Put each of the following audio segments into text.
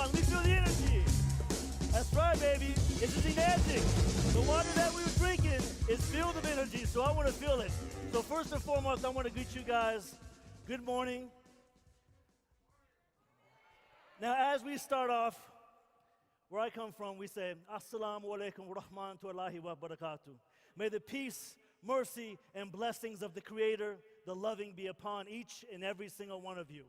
Let me feel the energy. That's right, baby. This is ENAGIC'S. The water that we were drinking is filled with energy, so I want to feel it. So first and foremost, I want to greet you guys. Good morning. Now, as we start off, where I come from, we say, Assalamu alaikum wa rahmatullahi wa barakatuh. May the peace, mercy, and blessings of the Creator, the loving, be upon each and every single one of you.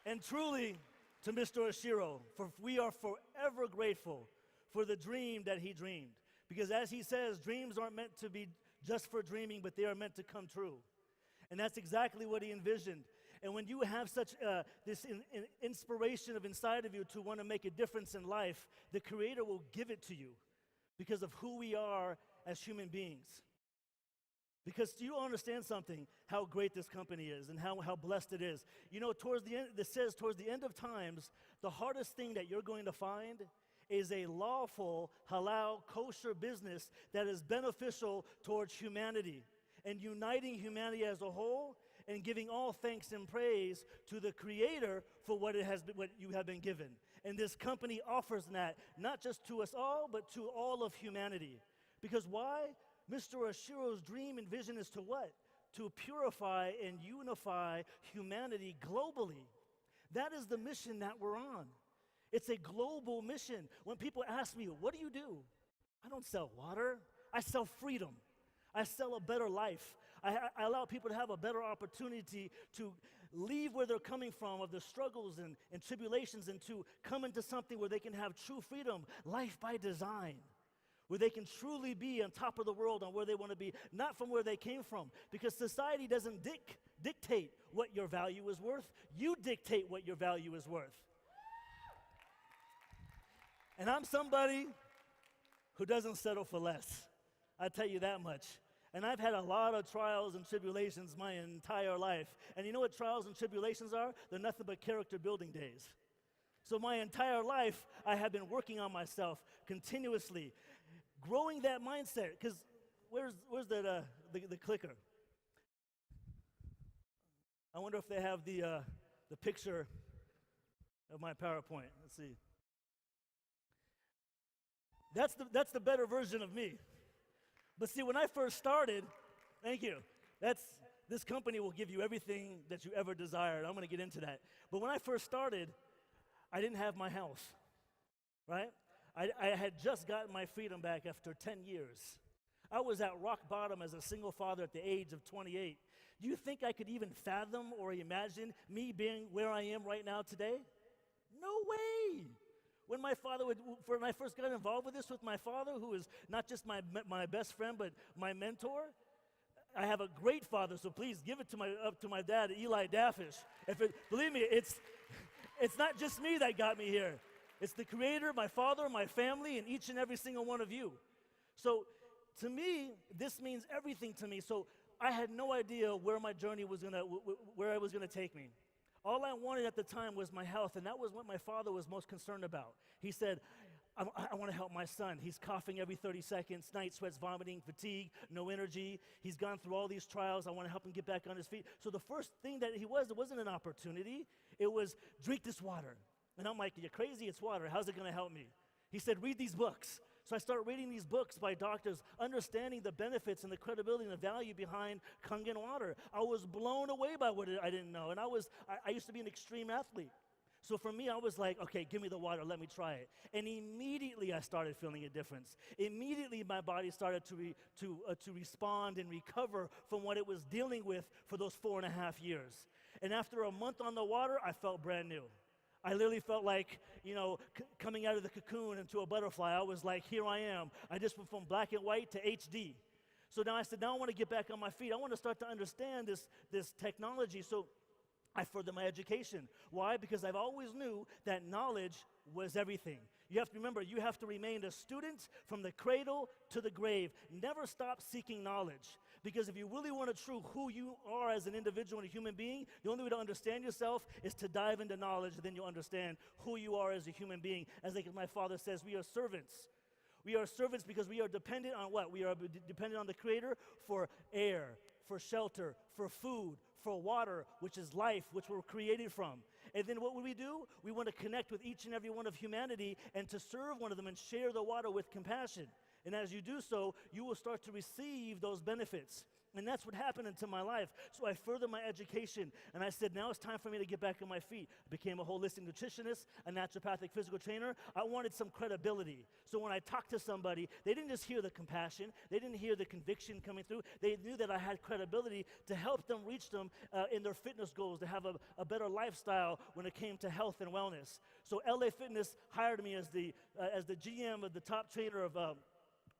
And truly, to Mr. Oshiro, for we are forever grateful for the dream that he dreamed. Because as he says, dreams aren't meant to be just for dreaming, but they are meant to come true. And that's exactly what he envisioned. And when you have such this inspiration of inside of you to want to make a difference in life, the Creator will give it to you because of who we are as human beings. Because you understand something, how great this company is and how blessed it is. You know, towards the end, it says towards the end of times, the hardest thing that you're going to find is a lawful, halal, kosher business that is beneficial towards humanity and uniting humanity as a whole and giving all thanks and praise to the Creator for what you have been given. And this company offers that, not just to us all, but to all of humanity. Because why? Mr. Oshiro's dream and vision is to what? To purify and unify humanity globally. That is the mission that we're on. It's a global mission. When people ask me, what do? I don't sell water. I sell freedom. I sell a better life. I allow people to have a better opportunity to leave where they're coming from, of the struggles and tribulations, and to come into something where they can have true freedom, life by design, where they can truly be on top of the world on where they want to be, not from where they came from. Because society doesn't dictate what your value is worth. You dictate what your value is worth. And I'm somebody who doesn't settle for less. I tell you that much. And I've had a lot of trials and tribulations my entire life. And you know what trials and tribulations are? They're nothing but character building days. So my entire life, I have been working on myself continuously, growing that mindset. Because where's the clicker? I wonder if they have the picture of my PowerPoint. Let's see. That's the better version of me. But see, when I first started, thank you, this company will give you everything that you ever desired. I'm going to get into that. But when I first started, I didn't have my house, right? I had just gotten my freedom back after 10 years. I was at rock bottom as a single father at the age of 28. Do you think I could even fathom or imagine me being where I am right now today? No way. When I first got involved with this with my father, who is not just my best friend, but my mentor, I have a great father, so please give it up to my dad, Wadia Dafesh. Believe me, it's not just me that got me here. It's the Creator, my father, my family, and each and every single one of you. So to me, this means everything to me. So I had no idea where my journey was where it was gonna take me. All I wanted at the time was my health, and that was what my father was most concerned about. He said, I want to help my son. He's coughing every 30 seconds, night sweats, vomiting, fatigue, no energy. He's gone through all these trials. I want to help him get back on his feet. So the first thing that it wasn't an opportunity. It was, drink this water. And I'm like, you're crazy, it's water. How's it going to help me? He said, read these books. So I started reading these books by doctors, understanding the benefits and the credibility and the value behind KANGEN water. I was blown away by what I didn't know. And I used to be an extreme athlete. So for me, I was like, okay, give me the water, let me try it. And immediately I started feeling a difference. Immediately my body started to respond and recover from what it was dealing with for those 4.5 years. And after a month on the water, I felt brand new. I literally felt like, coming out of the cocoon into a butterfly. I was like, here I am. I just went from black and white to HD. So now I said, now I want to get back on my feet. I want to start to understand this technology. So I furthered my education. Why? Because I've always knew that knowledge was everything. You have to remember, you have to remain a student from the cradle to the grave. Never stop seeking knowledge. Because if you really want to true who you are as an individual and a human being, the only way to understand yourself is to dive into knowledge, and then you'll understand who you are as a human being. As like my father says, we are servants. We are servants because we are dependent on what? We are dependent on the Creator for air, for shelter, for food, for water, which is life, which we're created from. And then what would we do? We want to connect with each and every one of humanity and to serve one of them and share the water with compassion. And as you do so, you will start to receive those benefits. And that's what happened into my life. So I furthered my education, and I said, now it's time for me to get back on my feet. I became a holistic nutritionist, a naturopathic physical trainer. I wanted some credibility. So when I talked to somebody, they didn't just hear the compassion, they didn't hear the conviction coming through. They knew that I had credibility to help them reach them in their fitness goals, to have a better lifestyle when it came to health and wellness. So LA Fitness hired me as the GM of the top trainer of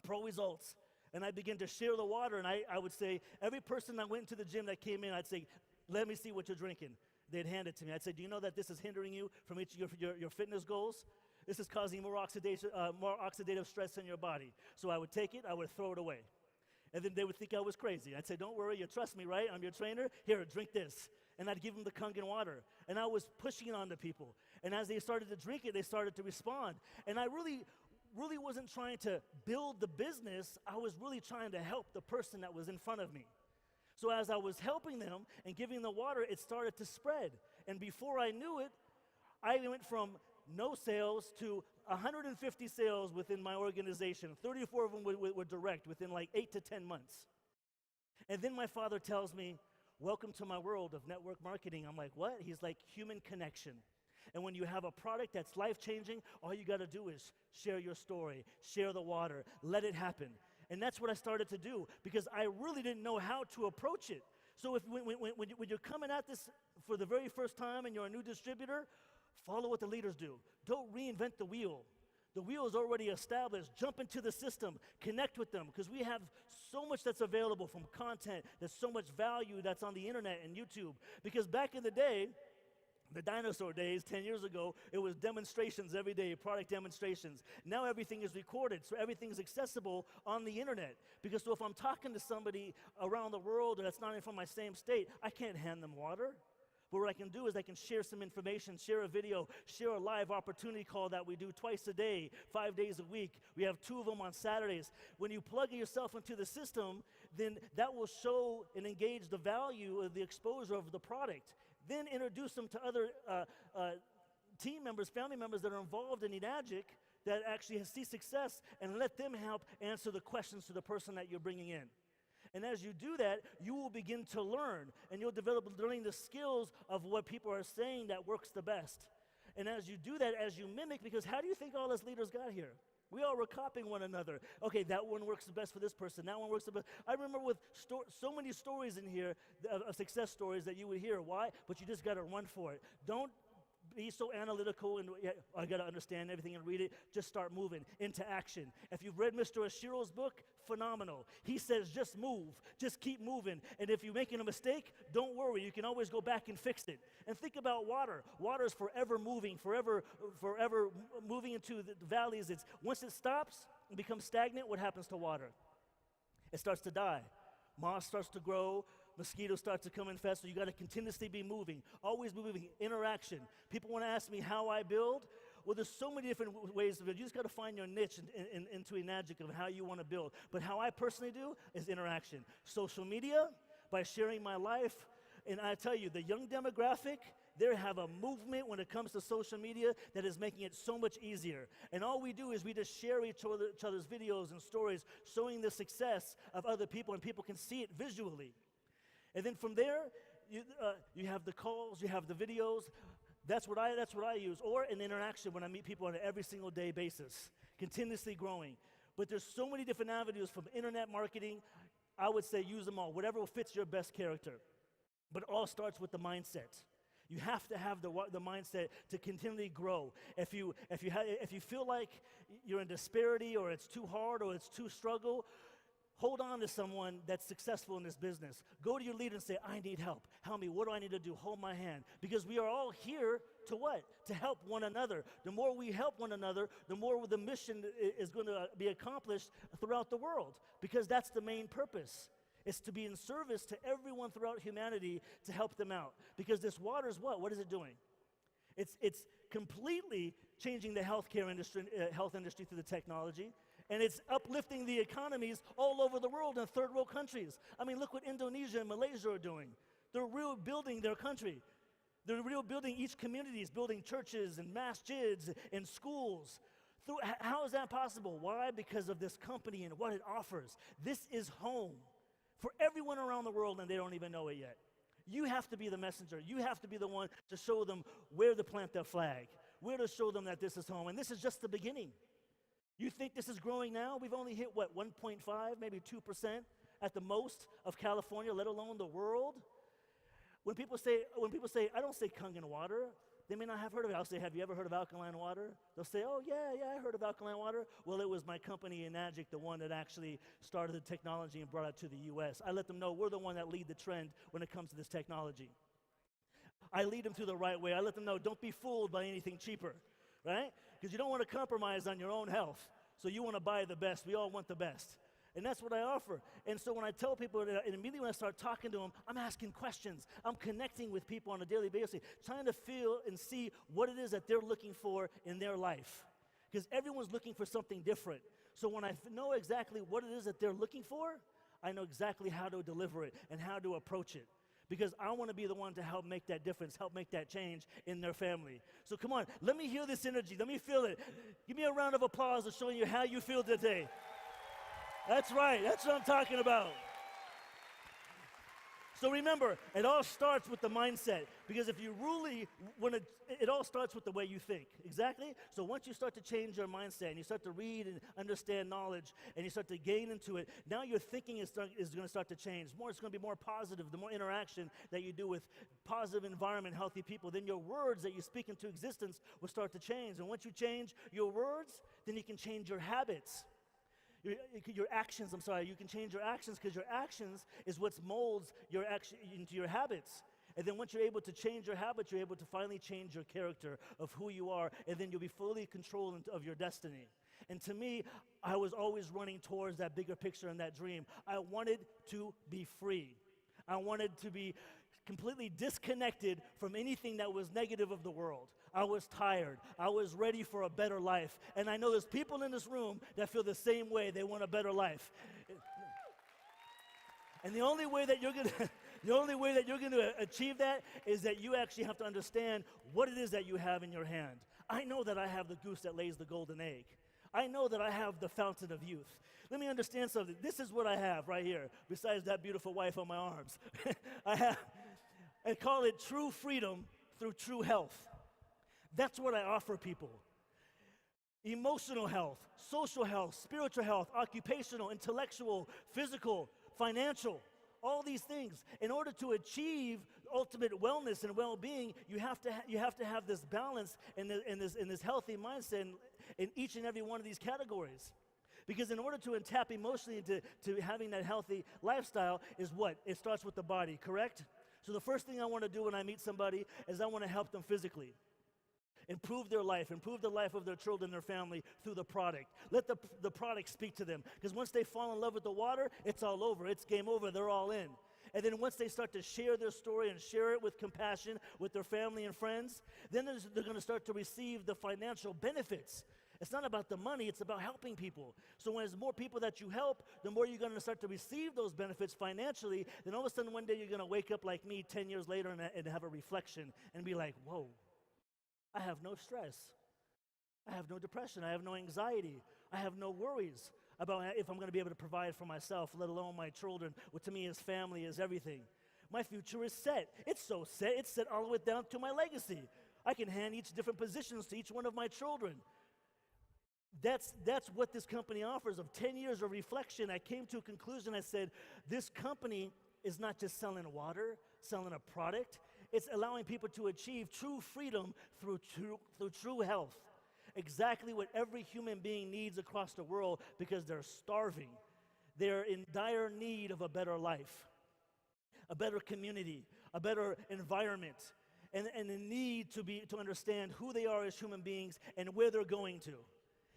Pro Results. And I began to share the water, and I would say, every person that went into the gym that came in, I'd say, let me see what you're drinking. They'd hand it to me. I'd say, do you know that this is hindering you from reaching your fitness goals? This is causing more oxidative stress in your body. So I would take it, I would throw it away. And then they would think I was crazy. I'd say, don't worry, you trust me, right? I'm your trainer. Here, drink this. And I'd give them the KANGEN water. And I was pushing it on the people. And as they started to drink it, they started to respond. And I really wasn't trying to build the business. I was really trying to help the person that was in front of me. So as I was helping them and giving the water, it started to spread. And before I knew it, I went from no sales to 150 sales within my organization. 34 of them were direct within like 8 to 10 months. And then my father tells me, welcome to my world of network marketing. I'm like, what? He's like, human connection. And when you have a product that's life-changing, all you got to do is share your story, share the water, let it happen. And that's what I started to do because I really didn't know how to approach it. So when you're coming at this for the very first time and you're a new distributor, follow what the leaders do. Don't reinvent the wheel. The wheel is already established. Jump into the system. Connect with them because we have so much that's available from content. There's so much value that's on the internet and YouTube. Because back in the day, the dinosaur days, 10 years ago, it was demonstrations every day, product demonstrations. Now everything is recorded, so everything is accessible on the internet. Because so if I'm talking to somebody around the world that's not even from my same state, I can't hand them water. But what I can do is I can share some information, share a video, share a live opportunity call that we do twice a day, 5 days a week. We have 2 of them on Saturdays. When you plug yourself into the system, then that will show and engage the value of the exposure of the product. Then introduce them to other team members, family members that are involved in ENAGIC that actually see success and let them help answer the questions to the person that you're bringing in. And as you do that, you will begin to learn and you'll develop learning the skills of what people are saying that works the best. And as you do that, as you mimic, because how do you think all us leaders got here? We all were copying one another. Okay, that one works the best for this person. That one works the best. I remember with so many stories in here, of success stories that you would hear. Why? But you just got to run for it. Don't be so analytical and I got to understand everything and read it. Just start moving into action. If you've read Mr. Ashiro's book, phenomenal. He says just move, just keep moving. And if you're making a mistake, don't worry. You can always go back and fix it. And think about water. Water is forever moving, forever moving into the valleys. Once it stops and becomes stagnant, what happens to water? It starts to die. Moss starts to grow. Mosquitoes start to come infest, so you got to continuously be moving, always be moving, interaction. People want to ask me how I build. Well, there's so many different ways to build. You just got to find your niche into ENAGIC of how you want to build. But how I personally do is interaction. Social media, by sharing my life, and I tell you, the young demographic, they have a movement when it comes to social media that is making it so much easier. And all we do is we just share each other's videos and stories, showing the success of other people, and people can see it visually. And then from there, you have the calls, you have the videos. That's what I use. Or an interaction when I meet people on an every single day basis, continuously growing. But there's so many different avenues from internet marketing. I would say use them all, whatever fits your best character. But it all starts with the mindset. You have to have the mindset to continually grow. If you feel like you're in disparity or it's too hard or it's too struggle, hold on to someone that's successful in this business. Go to your leader and say, I need help. Help me. What do I need to do? Hold my hand. Because we are all here to what? To help one another. The more we help one another, the more the mission is going to be accomplished throughout the world. Because that's the main purpose. It's to be in service to everyone throughout humanity to help them out. Because this water is what? What is it doing? It's completely changing the health industry through the technology. And it's uplifting the economies all over the world in third world countries. I mean, look what Indonesia and Malaysia are doing. They're building their country. They're rebuilding each communities, building churches and masjids and schools. How is that possible? Why? Because of this company and what it offers. This is home for everyone around the world, and they don't even know it yet. You have to be the messenger. You have to be the one to show them where to plant their flag, where to show them that this is home. And this is just the beginning. You think this is growing now? We've only hit, 1.5, maybe 2% at the most of California, let alone the world. When people say, I don't say Kangen water, they may not have heard of it. I'll say, have you ever heard of alkaline water? They'll say, oh, yeah, I heard of alkaline water. Well, it was my company, ENAGIC, the one that actually started the technology and brought it to the U.S. I let them know we're the one that lead the trend when it comes to this technology. I lead them through the right way. I let them know, don't be fooled by anything cheaper, right? Because you don't want to compromise on your own health. So you want to buy the best. We all want the best. And that's what I offer. And so when I tell people, and immediately when I start talking to them, I'm asking questions. I'm connecting with people on a daily basis, trying to feel and see what it is that they're looking for in their life. Because everyone's looking for something different. So when I know exactly what it is that they're looking for, I know exactly how to deliver it and how to approach it. Because I want to be the one to help make that difference, help make that change in their family. So come on, let me hear this energy. Let me feel it. Give me a round of applause to show you how you feel today. That's right, that's what I'm talking about. So remember, it all starts with the mindset, because if you really, it all starts with the way you think, exactly? So once you start to change your mindset, and you start to read and understand knowledge, and you start to gain into it, now your thinking is going to start to change. It's going to be more positive. The more interaction that you do with positive environment, healthy people, then your words that you speak into existence will start to change. And once you change your words, then you can change your habits. Your actions, you can change your actions, because your actions is what molds your action into your habits. And then once you're able to change your habits, you're able to finally change your character of who you are, and then you'll be fully controlled of your destiny. And to me, I was always running towards that bigger picture and that dream. I wanted to be free. I wanted to be completely disconnected from anything that was negative of the world. I was tired. I was ready for a better life. And I know there's people in this room that feel the same way. They want a better life. And the only way that you're going to achieve that is that you actually have to understand what it is that you have in your hand. I know that I have the goose that lays the golden egg. I know that I have the fountain of youth. Let me understand something. This is what I have right here, besides that beautiful wife on my arms. I call it true freedom through true health. That's what I offer people. Emotional health, social health, spiritual health, occupational, intellectual, physical, financial, all these things. In order to achieve ultimate wellness and well-being, you have to have this balance and this healthy mindset in each and every one of these categories. Because in order to tap emotionally into having that healthy lifestyle is what? It starts with the body, correct? So the first thing I want to do when I meet somebody is I want to help them physically. Improve their life, improve the life of their children, their family through the product. Let the product speak to them. Because once they fall in love with the water, it's all over. It's game over. They're all in. And then once they start to share their story and share it with compassion with their family and friends, then they're going to start to receive the financial benefits. It's not about the money, it's about helping people. So when there's more people that you help, the more you're going to start to receive those benefits financially. Then all of a sudden one day you're going to wake up like me 10 years later and have a reflection and be like, whoa, I have no stress. I have no depression. I have no anxiety. I have no worries about if I'm going to be able to provide for myself, let alone my children, what to me is family, is everything. My future is set. It's so set, it's set all the way down to my legacy. I can hand each different positions to each one of my children. That's what this company offers. Of 10 years of reflection, I came to a conclusion. I said, this company is not just selling water, selling a product. It's allowing people to achieve true freedom through true health. Exactly what every human being needs across the world, because they're starving. They're in dire need of a better life, a better community, a better environment, and a need to understand who they are as human beings and where they're going to.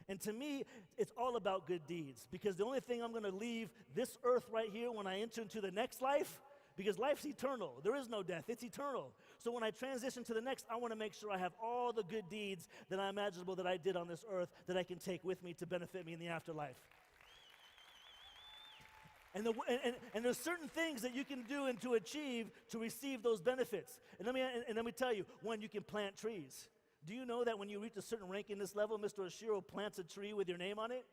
And to me, it's all about good deeds, because the only thing I'm going to leave this earth right here when I enter into the next life, because life's eternal. There is no death. It's eternal. So when I transition to the next, I want to make sure I have all the good deeds that are imaginable that I did on this earth that I can take with me to benefit me in the afterlife. And there's certain things that you can do and to achieve to receive those benefits. And let me tell you, one, you can plant trees. Do you know that when you reach a certain rank in this level, Mr. Oshiro plants a tree with your name on it?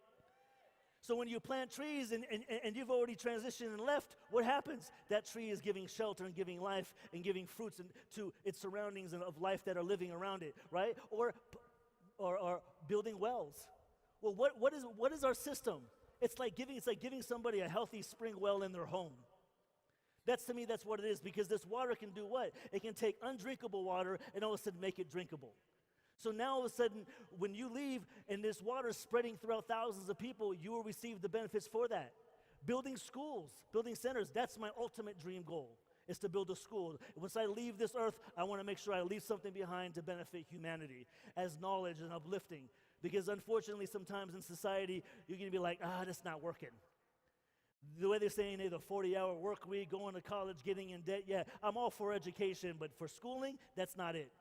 So when you plant trees and you've already transitioned and left, what happens? That tree is giving shelter and giving life and giving fruits to its surroundings and of life that are living around it, right? Or building wells. Well, what is our system? It's like giving somebody a healthy spring well in their home. To me, that's what it is, because this water can do what? It can take undrinkable water and all of a sudden make it drinkable. So now all of a sudden, when you leave and this water is spreading throughout thousands of people, you will receive the benefits for that. Building schools, building centers, that's my ultimate dream goal, is to build a school. Once I leave this earth, I want to make sure I leave something behind to benefit humanity as knowledge and uplifting. Because unfortunately, sometimes in society, you're going to be like, that's not working. The way they're saying, the 40-hour work week, going to college, getting in debt, yeah, I'm all for education, but for schooling, that's not it,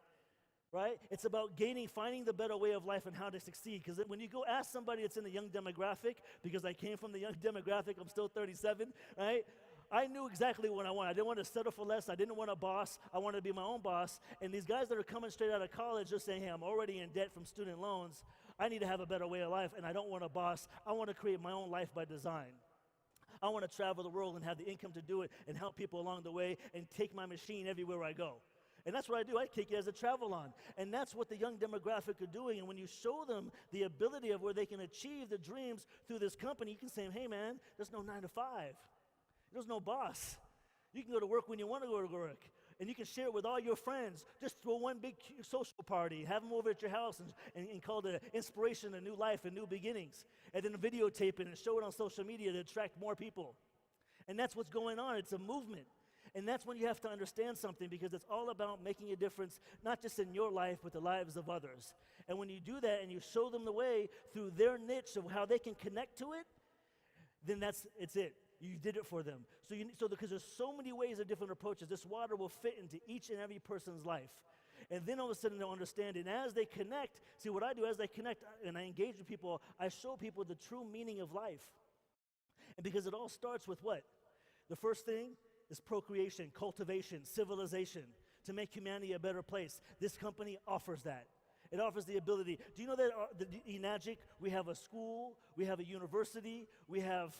right? It's about finding the better way of life and how to succeed. Because when you go ask somebody that's in the young demographic, because I came from the young demographic, I'm still 37, right? I knew exactly what I wanted. I didn't want to settle for less. I didn't want a boss. I wanted to be my own boss. And these guys that are coming straight out of college, they're saying, hey, I'm already in debt from student loans. I need to have a better way of life, and I don't want a boss. I want to create my own life by design. I want to travel the world and have the income to do it and help people along the way and take my machine everywhere I go. And that's what I do. I take it as a travel on. And that's what the young demographic are doing. And when you show them the ability of where they can achieve the dreams through this company, you can say, hey, man, there's no 9 to 5. There's no boss. You can go to work when you want to go to work. And you can share it with all your friends. Just throw one big social party. Have them over at your house and call it inspiration, a new life, and new beginnings. And then videotape it and show it on social media to attract more people. And that's what's going on. It's a movement. And that's when you have to understand something, because it's all about making a difference, not just in your life, but the lives of others. And when you do that and you show them the way through their niche of how they can connect to it, then it's it. You did it for them. So because there's so many ways of different approaches, this water will fit into each and every person's life. And then all of a sudden they'll understand it. And as they connect, see what I do, as they connect and I engage with people, I show people the true meaning of life. And because it all starts with what? The first thing is procreation, cultivation, civilization, to make humanity a better place. This company offers that. It offers the ability. Do you know that the ENAGIC, we have a school, we have a university, we have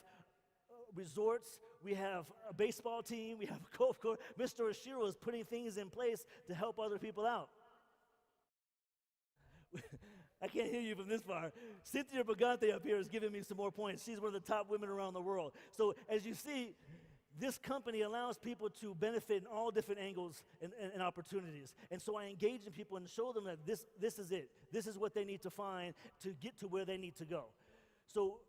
resorts, we have a baseball team, we have a golf course. Mr. Oshiro is putting things in place to help other people out. I can't hear you from this far. Cynthia Brigante up here is giving me some more points. She's one of the top women around the world. So as you see, this company allows people to benefit in all different angles and opportunities. And so I engage in people and show them that this is it. This is what they need to find to get to where they need to go. So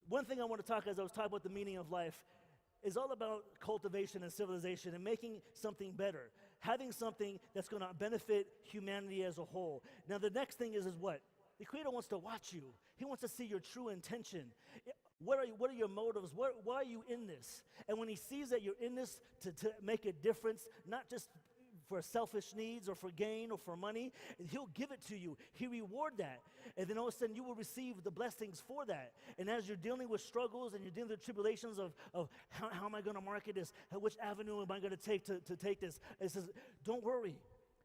one thing I want to talk, as I was talking about the meaning of life, is all about cultivation and civilization and making something better, having something that's going to benefit humanity as a whole. Now the next thing is what? The Creator wants to watch you. He wants to see your true intention. What are your motives? Why are you in this? And when He sees that you're in this to make a difference, not just for selfish needs or for gain or for money, He'll give it to you. He reward that. And then all of a sudden you will receive the blessings for that. And as you're dealing with struggles and you're dealing with tribulations of how am I going to market this? Which avenue am I going to take to take this? It says, don't worry,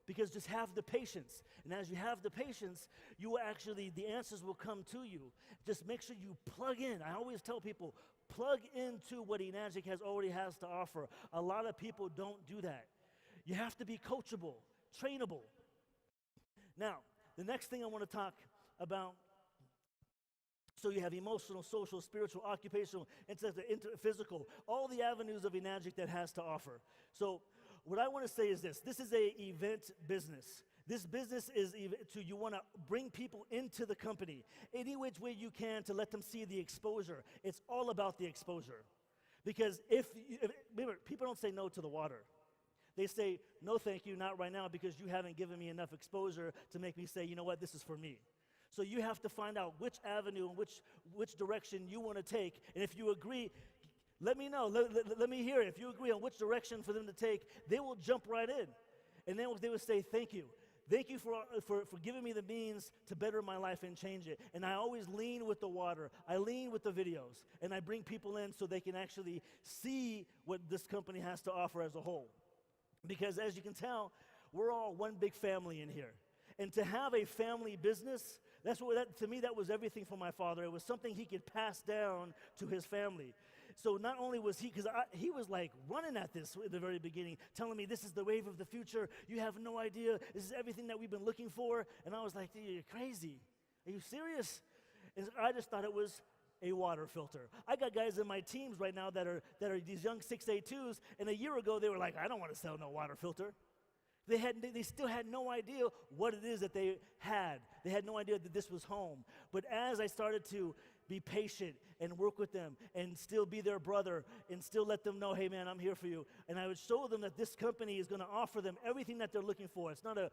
because just have the patience. And as you have the patience, you will actually, the answers will come to you. Just make sure you plug in. I always tell people, plug into what ENAGIC already has to offer. A lot of people don't do that. You have to be coachable, trainable. Now, the next thing I want to talk about, so you have emotional, social, spiritual, occupational, physical, all the avenues of ENAGIC that has to offer. So what I want to say is this is a event business. This business is you want to bring people into the company any which way you can to let them see the exposure. It's all about the exposure. Because remember, people don't say no to the water. They say, no, thank you, not right now, because you haven't given me enough exposure to make me say, you know what, this is for me. So you have to find out which avenue and which direction you want to take. And if you agree, let me know. Let me hear it. If you agree on which direction for them to take, they will jump right in. And then they will say, thank you. Thank you for giving me the means to better my life and change it. And I always lean with the water. I lean with the videos. And I bring people in so they can actually see what this company has to offer as a whole. Because as you can tell, we're all one big family in here. And to have a family business, to me, that was everything for my father. It was something he could pass down to his family. So not only was because he was like running at this at the very beginning, telling me this is the wave of the future. You have no idea. This is everything that we've been looking for. And I was like, you're crazy. Are you serious? And I just thought it was a water filter. I got guys in my teams right now that are these young 682s, and a year ago they were like, I don't want to sell no water filter. They still had no idea what it is that they had. They had no idea that this was home. But as I started to be patient and work with them and still be their brother and still let them know, hey man, I'm here for you. And I would show them that this company is going to offer them everything that they're looking for. It's not a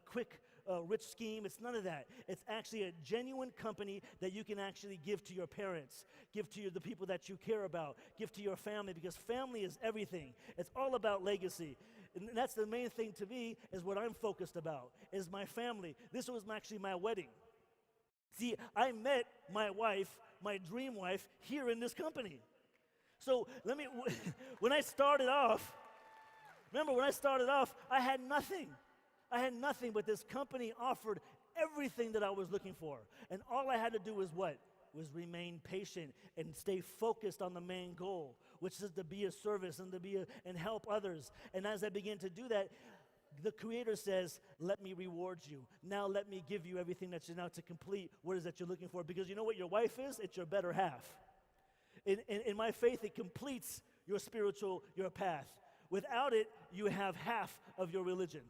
quick, rich scheme. It's none of that. It's actually a genuine company that you can actually give to your parents, give to the people that you care about, give to your family, because family is everything. It's all about legacy. And that's the main thing to me, is what I'm focused about, is my family. This was actually my wedding. See, I met my wife, my dream wife, here in this company. So when I started off, I had nothing. I had nothing, but this company offered everything that I was looking for. And all I had to do was what? Was remain patient and stay focused on the main goal, which is to be a service and and help others. And as I began to do that, the Creator says, let me reward you. Now let me give you everything that's now to complete what it is that you're looking for. Because you know what your wife is? It's your better half. In my faith, it completes your path. Without it, you have half of your religion.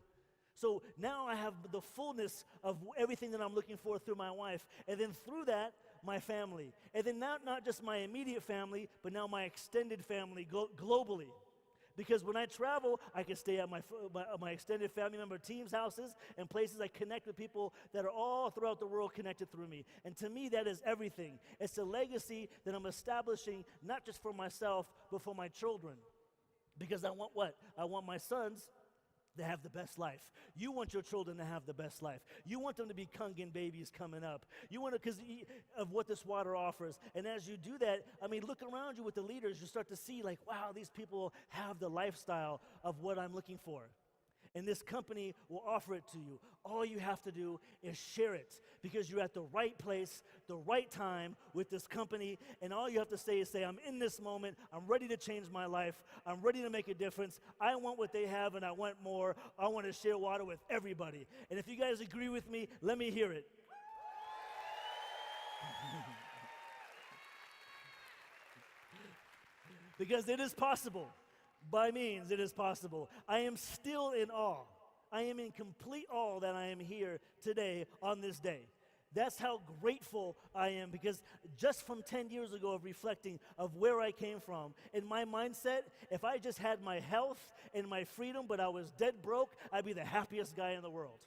So now I have the fullness of everything that I'm looking for through my wife. And then through that, my family. And then not just my immediate family, but now my extended family globally. Because when I travel, I can stay at my extended family member teams' houses and places. I connect with people that are all throughout the world connected through me. And to me, that is everything. It's a legacy that I'm establishing, not just for myself, but for my children. Because I want what? I want my sons to have the best life. You want your children to have the best life. You want them to be KANGEN babies coming up. You want to, because of what this water offers. And as you do that, I mean, look around you with the leaders. You start to see like, wow, these people have the lifestyle of what I'm looking for. And this company will offer it to you. All you have to do is share it, because you're at the right place, the right time with this company. And all you have to say is I'm in this moment. I'm ready to change my life. I'm ready to make a difference. I want what they have, and I want more. I want to share water with everybody. And if you guys agree with me, let me hear it. Because it is possible. By means, it is possible. I am still in awe. I am in complete awe that I am here today on this day. That's how grateful I am, because just from 10 years ago of reflecting of where I came from, in my mindset, if I just had my health and my freedom, but I was dead broke, I'd be the happiest guy in the world.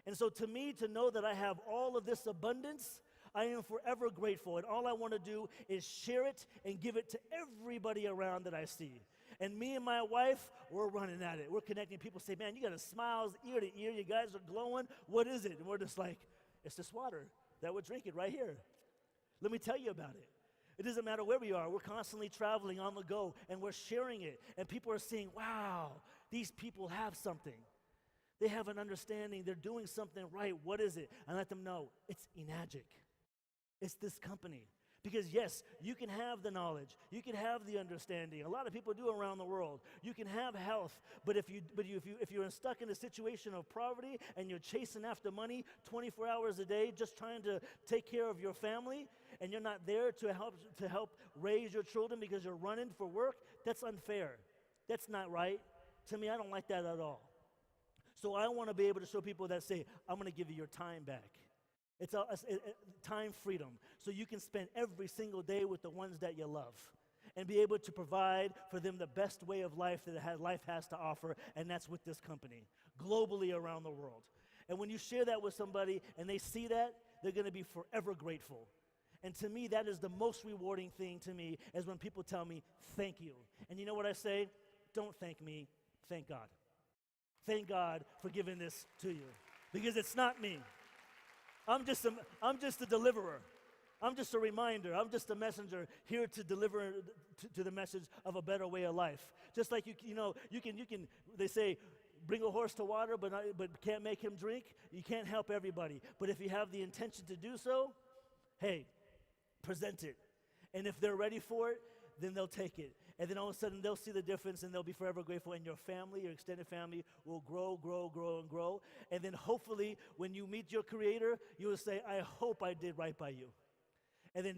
And so to me, to know that I have all of this abundance, I am forever grateful. And all I want to do is share it and give it to everybody around that I see. And me and my wife, we're running at it. We're connecting. People say, man, you got a smile ear to ear. You guys are glowing. What is it? And we're just like, it's this water that we're drinking right here. Let me tell you about it. It doesn't matter where we are. We're constantly traveling on the go, and we're sharing it. And people are saying, wow, these people have something. They have an understanding. They're doing something right. What is it? And let them know it's ENAGIC. It's this company. Because yes, you can have the knowledge, you can have the understanding. A lot of people do around the world. You can have health, but if you're stuck in a situation of poverty and you're chasing after money 24 hours a day, just trying to take care of your family, and you're not there to help raise your children because you're running for work, that's unfair. That's not right. To me, I don't like that at all. So I want to be able to show people that say, I'm going to give you your time back. It's time freedom, so you can spend every single day with the ones that you love and be able to provide for them the best way of life that life has to offer, and that's with this company, globally around the world. And when you share that with somebody and they see that, they're going to be forever grateful. And to me, that is the most rewarding thing to me, is when people tell me, thank you. And you know what I say? Don't thank me, thank God. Thank God for giving this to you. because it's not me. I'm just a deliverer. I'm just a reminder. I'm just a messenger here to deliver to the message of a better way of life. Just like you can. They say, bring a horse to water, but can't make him drink. You can't help everybody. But if you have the intention to do so, hey, present it. And if they're ready for it, then they'll take it. And then all of a sudden they'll see the difference and they'll be forever grateful. And your family, your extended family, will grow, grow, grow, and grow. And then hopefully when you meet your Creator, you will say, I hope I did right by you. And then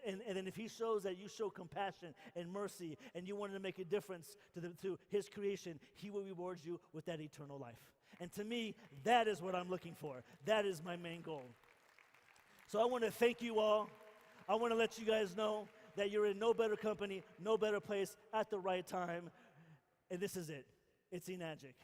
and then if He shows that you show compassion and mercy and you wanted to make a difference to His creation, He will reward you with that eternal life. And to me, that is what I'm looking for. That is my main goal. So I want to thank you all. I want to let you guys know that you're in no better company, no better place at the right time. And this is it. It's ENAGIC.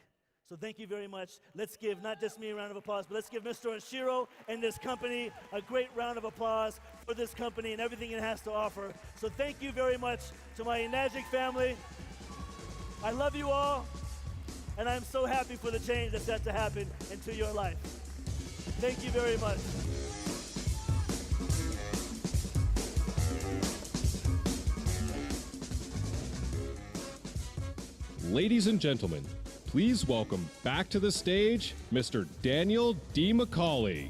So thank you very much. Let's give not just me a round of applause, but let's give Mr. Oshiro and this company a great round of applause for this company and everything it has to offer. So thank you very much to my ENAGIC family. I love you all, and I'm so happy for the change that's set to happen into your life. Thank you very much. Ladies and gentlemen, please welcome back to the stage, Mr. Daniel D. McCauley.